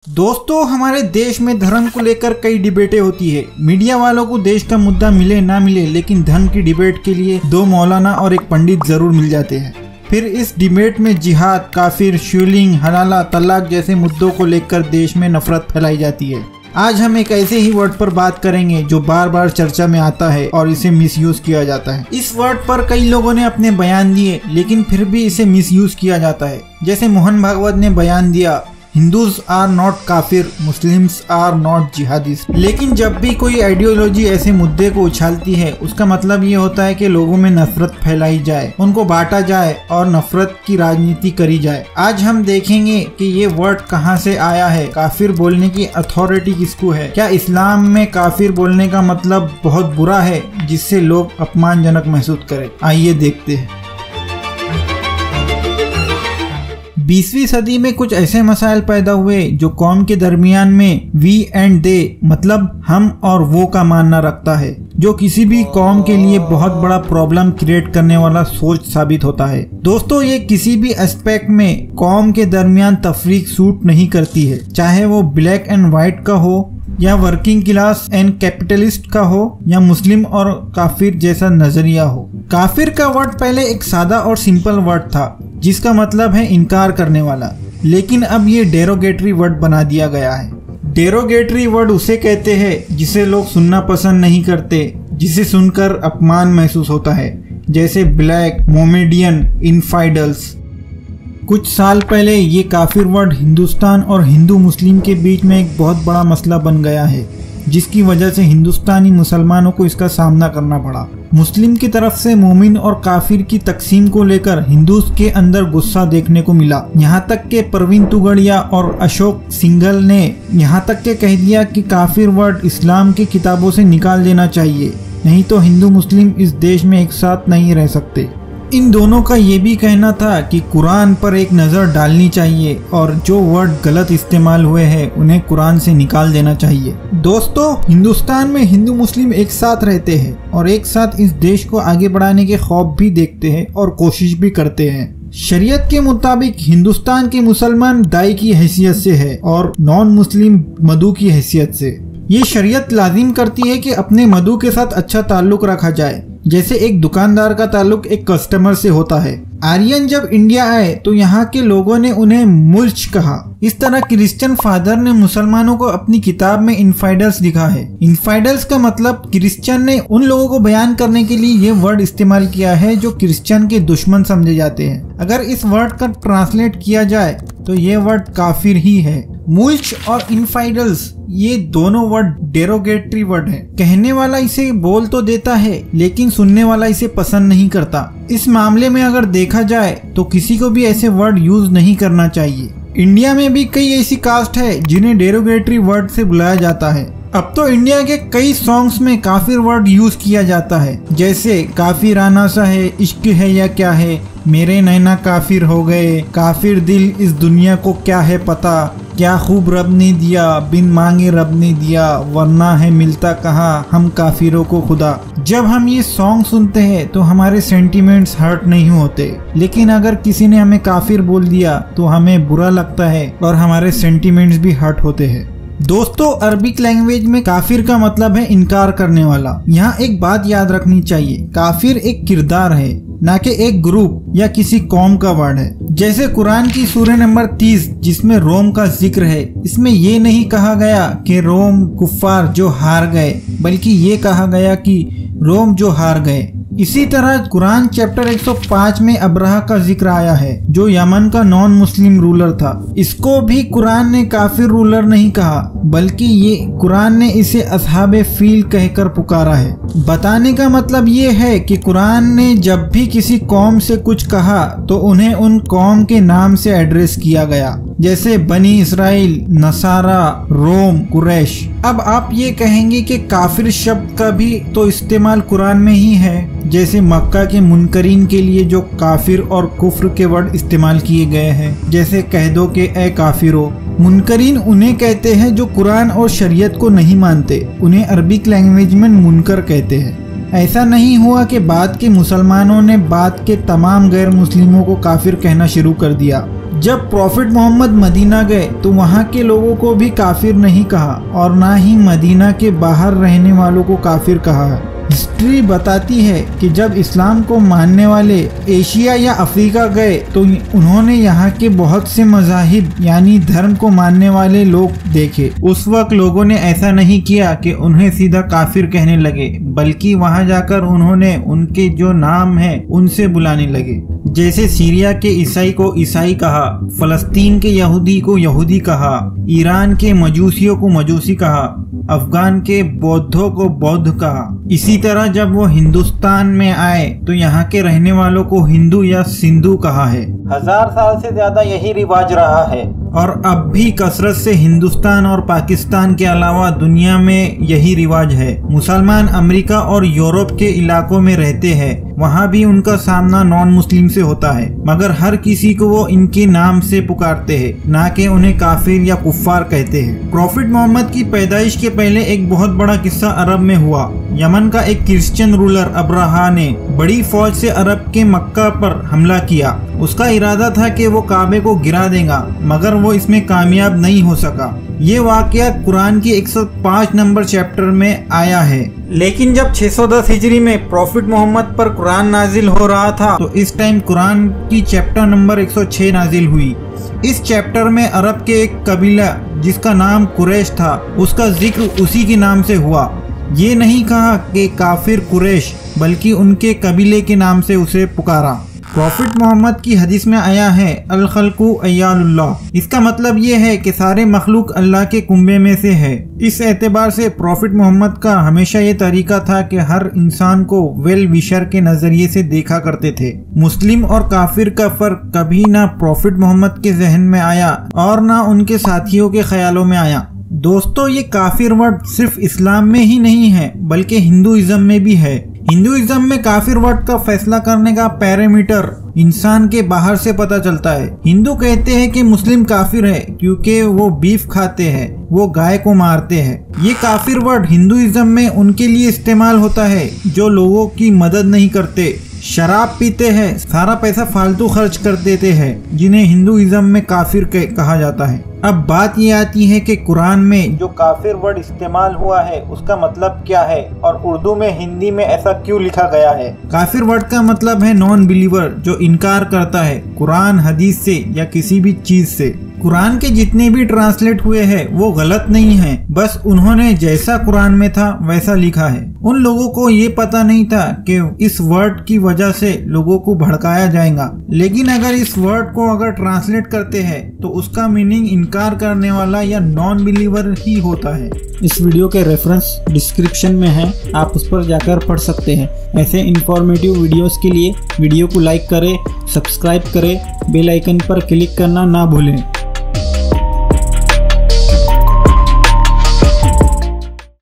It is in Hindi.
दोस्तों, हमारे देश में धर्म को लेकर कई डिबेटें होती है। मीडिया वालों को देश का मुद्दा मिले ना मिले, लेकिन धर्म की डिबेट के लिए दो मौलाना और एक पंडित जरूर मिल जाते हैं। फिर इस डिबेट में जिहाद, काफिर, शिवलिंग, हलाला, तलाक जैसे मुद्दों को लेकर देश में नफरत फैलाई जाती है। आज हम एक ऐसे ही वर्ड पर बात करेंगे जो बार बार चर्चा में आता है और इसे मिसयूज किया जाता है। इस वर्ड पर कई लोगों ने अपने बयान दिए, लेकिन फिर भी इसे मिसयूज किया जाता है। जैसे मोहन भागवत ने बयान दिया, हिंदूज आर नॉट काफिर, मुस्लिम्स आर नॉट जिहादिस्ट। लेकिन जब भी कोई आइडियोलॉजी ऐसे मुद्दे को उछालती है, उसका मतलब ये होता है कि लोगों में नफरत फैलाई जाए, उनको बांटा जाए और नफरत की राजनीति करी जाए। आज हम देखेंगे कि ये वर्ड कहाँ से आया है, काफिर बोलने की अथॉरिटी किसको है, क्या इस्लाम में काफिर बोलने का मतलब बहुत बुरा है जिससे लोग अपमानजनक महसूस करें। आइए देखते हैं। 20वीं सदी में कुछ ऐसे मसाइल पैदा हुए जो कौम के दरमियान में वी एंड दे मतलब हम और वो का मानना रखता है, जो किसी भी कौम के लिए बहुत बड़ा प्रॉब्लम क्रिएट करने वाला सोच साबित होता है। दोस्तों, ये किसी भी एस्पेक्ट में कौम के दरमियान तफरीक सूट नहीं करती है, चाहे वो ब्लैक एंड व्हाइट का हो या वर्किंग क्लास एंड कैपिटलिस्ट का हो या मुस्लिम और काफिर जैसा नजरिया हो। काफिर का वर्ड पहले एक सादा और सिंपल वर्ड था जिसका मतलब है इनकार करने वाला, लेकिन अब ये डेरोगेटरी वर्ड बना दिया गया है। डेरोगेटरी वर्ड उसे कहते हैं जिसे लोग सुनना पसंद नहीं करते, जिसे सुनकर अपमान महसूस होता है, जैसे ब्लैक, मोमेडियन, इनफाइडल्स। कुछ साल पहले ये काफिर वर्ड हिंदुस्तान और हिंदू मुस्लिम के बीच में एक बहुत बड़ा मसला बन गया है, जिसकी वजह से हिंदुस्तानी मुसलमानों को इसका सामना करना पड़ा। मुस्लिम की तरफ से मोमिन और काफिर की तकसीम को लेकर हिंदूज के अंदर गुस्सा देखने को मिला। यहाँ तक के परवीन तुगड़िया और अशोक सिंघल ने यहाँ तक के कह दिया कि काफिर वर्ड इस्लाम की किताबों से निकाल देना चाहिए, नहीं तो हिंदू मुस्लिम इस देश में एक साथ नहीं रह सकते। इन दोनों का ये भी कहना था कि कुरान पर एक नज़र डालनी चाहिए और जो वर्ड गलत इस्तेमाल हुए हैं उन्हें कुरान से निकाल देना चाहिए। दोस्तों, हिंदुस्तान में हिंदू मुस्लिम एक साथ रहते हैं और एक साथ इस देश को आगे बढ़ाने के ख्वाब भी देखते हैं और कोशिश भी करते हैं। शरीयत के मुताबिक हिंदुस्तान के मुसलमान दाई की हैसियत से है और नॉन मुस्लिम मधु की हैसियत से। ये शरीयत लाजिम करती है कि अपने मधु के साथ अच्छा ताल्लुक रखा जाए, जैसे एक दुकानदार का ताल्लुक एक कस्टमर से होता है। आर्यन जब इंडिया आए तो यहाँ के लोगों ने उन्हें मुल्च कहा। इस तरह क्रिश्चियन फादर ने मुसलमानों को अपनी किताब में इनफाइडल्स लिखा है। इनफाइडल्स का मतलब क्रिश्चियन ने उन लोगों को बयान करने के लिए ये वर्ड इस्तेमाल किया है जो क्रिश्चियन के दुश्मन समझे जाते हैं। अगर इस वर्ड का ट्रांसलेट किया जाए तो ये वर्ड काफिर ही है। मुल्च और इनफाइडल्स ये दोनों वर्ड डेरोगेटरी वर्ड है। कहने वाला इसे बोल तो देता है, लेकिन सुनने वाला इसे पसंद नहीं करता। इस मामले में अगर देखा जाए तो किसी को भी ऐसे वर्ड यूज नहीं करना चाहिए। इंडिया में भी कई ऐसी कास्ट है जिन्हें डेरोगेटरी वर्ड से बुलाया जाता है। अब तो इंडिया के कई सॉन्ग्स में काफिर वर्ड यूज किया जाता है, जैसे काफिराना सा है, इश्क है या क्या है, मेरे नैना काफिर हो गए, काफिर दिल इस दुनिया को क्या है पता, क्या खूब रब ने दिया, बिन मांगे रब ने दिया, वरना है मिलता कहाँ हम काफिरों को खुदा। जब हम ये सॉन्ग सुनते हैं तो हमारे सेंटिमेंट्स हर्ट नहीं होते, लेकिन अगर किसी ने हमें काफिर बोल दिया तो हमें बुरा लगता है और हमारे सेंटिमेंट्स भी हर्ट होते हैं। दोस्तों, अरबिक लैंग्वेज में काफिर का मतलब है इनकार करने वाला। यहाँ एक बात याद रखनी चाहिए, काफिर एक किरदार है, ना कि एक ग्रुप या किसी कौम का वर्ड है। जैसे कुरान की सूरह नंबर 30 जिसमें रोम का जिक्र है, इसमें ये नहीं कहा गया कि रोम कुफ्फार जो हार गए, बल्कि ये कहा गया कि रोम जो हार गए। इसी तरह कुरान चैप्टर 105 में अब्रहा का जिक्र आया है, जो यमन का नॉन मुस्लिम रूलर था। इसको भी कुरान ने काफिर रूलर नहीं कहा, बल्कि ये कुरान ने इसे असहाबे फील कहकर पुकारा है। बताने का मतलब ये है कि कुरान ने जब भी किसी कौम से कुछ कहा तो उन्हें उन कौम के नाम से एड्रेस किया गया, जैसे बनी इसराइल, नसारा, रोम, कुरैश। अब आप ये कहेंगे कि काफिर शब्द का भी तो इस्तेमाल कुरान में ही है, जैसे मक्का के मुनकरीन के लिए जो काफिर और कुफ्र के वर्ड इस्तेमाल किए गए हैं, जैसे कह दो कि ए काफिरो। मुनकरीन उन्हें कहते हैं जो कुरान और शरीयत को नहीं मानते, उन्हें अरबिक लैंग्वेज में मुनकर कहते हैं। ऐसा नहीं हुआ कि बाद के मुसलमानों ने बाद के तमाम गैर मुस्लिमों को काफिर कहना शुरू कर दिया। जब प्रॉफिट मोहम्मद मदीना गए तो वहाँ के लोगों को भी काफिर नहीं कहा और ना ही मदीना के बाहर रहने वालों को काफिर कहा। हिस्ट्री बताती है कि जब इस्लाम को मानने वाले एशिया या अफ्रीका गए तो उन्होंने यहाँ के बहुत से मज़ाहिब यानी धर्म को मानने वाले लोग देखे। उस वक्त लोगों ने ऐसा नहीं किया कि उन्हें सीधा काफिर कहने लगे, बल्कि वहाँ जाकर उन्होंने उनके जो नाम है उनसे बुलाने लगे। जैसे सीरिया के ईसाई को ईसाई कहा, फलस्तीन के यहूदी को यहूदी कहा, ईरान के मजूसियों को मजूसी कहा, अफगान के बौद्धों को बौद्ध कहा। इसी तरह जब वो हिंदुस्तान में आए तो यहाँ के रहने वालों को हिंदू या सिंधु कहा है। 1000 साल से ज्यादा यही रिवाज रहा है और अब भी कसरत से हिंदुस्तान और पाकिस्तान के अलावा दुनिया में यही रिवाज है। मुसलमान अमेरिका और यूरोप के इलाकों में रहते हैं, वहाँ भी उनका सामना नॉन मुस्लिम से होता है, मगर हर किसी को वो इनके नाम से पुकारते हैं, ना कि उन्हें काफिर या कुफ्फार कहते हैं। प्रॉफिट मोहम्मद की पैदाइश के पहले एक बहुत बड़ा किस्सा अरब में हुआ। यमन का एक क्रिश्चियन रूलर अब्राहा ने बड़ी फौज से अरब के मक्का पर हमला किया। उसका इरादा था कि वो काबे को गिरा देगा, मगर वो इसमें कामयाब नहीं हो सका। ये वाकया कुरान की 105 नंबर चैप्टर में आया है। लेकिन जब 610 हिजरी में प्रॉफिट मोहम्मद पर कुरान नाजिल हो रहा था तो इस टाइम कुरान की चैप्टर नंबर 106 नाजिल हुई। इस चैप्टर में अरब के एक कबीला जिसका नाम कुरैश था उसका जिक्र उसी के नाम से हुआ। ये नहीं कहा कि काफिर कुरैश, बल्कि उनके कबीले के नाम से उसे पुकारा। प्रॉफिट मोहम्मद की हदीस में आया है अल खल्कु अय्यालुल्लाह। इसका मतलब ये है कि सारे मखलूक अल्लाह के कुंबे में से है। इस एतबार से प्रॉफिट मोहम्मद का हमेशा ये तरीका था कि हर इंसान को वेल विशर के नजरिए से देखा करते थे। मुस्लिम और काफिर का फर्क कभी ना प्रॉफिट मोहम्मद के जहन में आया और ना उनके साथियों के ख्यालों में आया। दोस्तों, ये काफिर वर्ड सिर्फ इस्लाम में ही नहीं है बल्कि हिंदुइज्म में भी है। हिंदुइज्म में काफिर वर्ड का फैसला करने का पैरामीटर इंसान के बाहर से पता चलता है। हिंदू कहते हैं कि मुस्लिम काफिर है क्योंकि वो बीफ खाते हैं, वो गाय को मारते हैं। ये काफिर वर्ड हिंदुइज्म में उनके लिए इस्तेमाल होता है जो लोगों की मदद नहीं करते, शराब पीते हैं, सारा पैसा फालतू खर्च कर देते हैं, जिन्हें हिंदुइज्म में काफिर कहा जाता है। अब बात ये आती है कि कुरान में जो काफिर वर्ड इस्तेमाल हुआ है उसका मतलब क्या है और उर्दू में हिंदी में ऐसा क्यों लिखा गया है। काफिर वर्ड का मतलब है नॉन बिलीवर, जो इनकार करता है कुरान हदीस से या किसी भी चीज से। कुरान के जितने भी ट्रांसलेट हुए हैं वो गलत नहीं है, बस उन्होंने जैसा कुरान में था वैसा लिखा है। उन लोगों को ये पता नहीं था कि इस वर्ड की वजह से लोगों को भड़काया जाएगा। लेकिन अगर इस वर्ड को अगर ट्रांसलेट करते हैं तो उसका मीनिंग इनकार करने वाला या नॉन बिलीवर ही होता है। इस वीडियो के रेफरेंस डिस्क्रिप्शन में है, आप उस पर जाकर पढ़ सकते हैं। ऐसे इंफॉर्मेटिव वीडियोस के लिए वीडियो को लाइक करें, सब्सक्राइब करें, बेल आइकन पर क्लिक करना ना भूलें।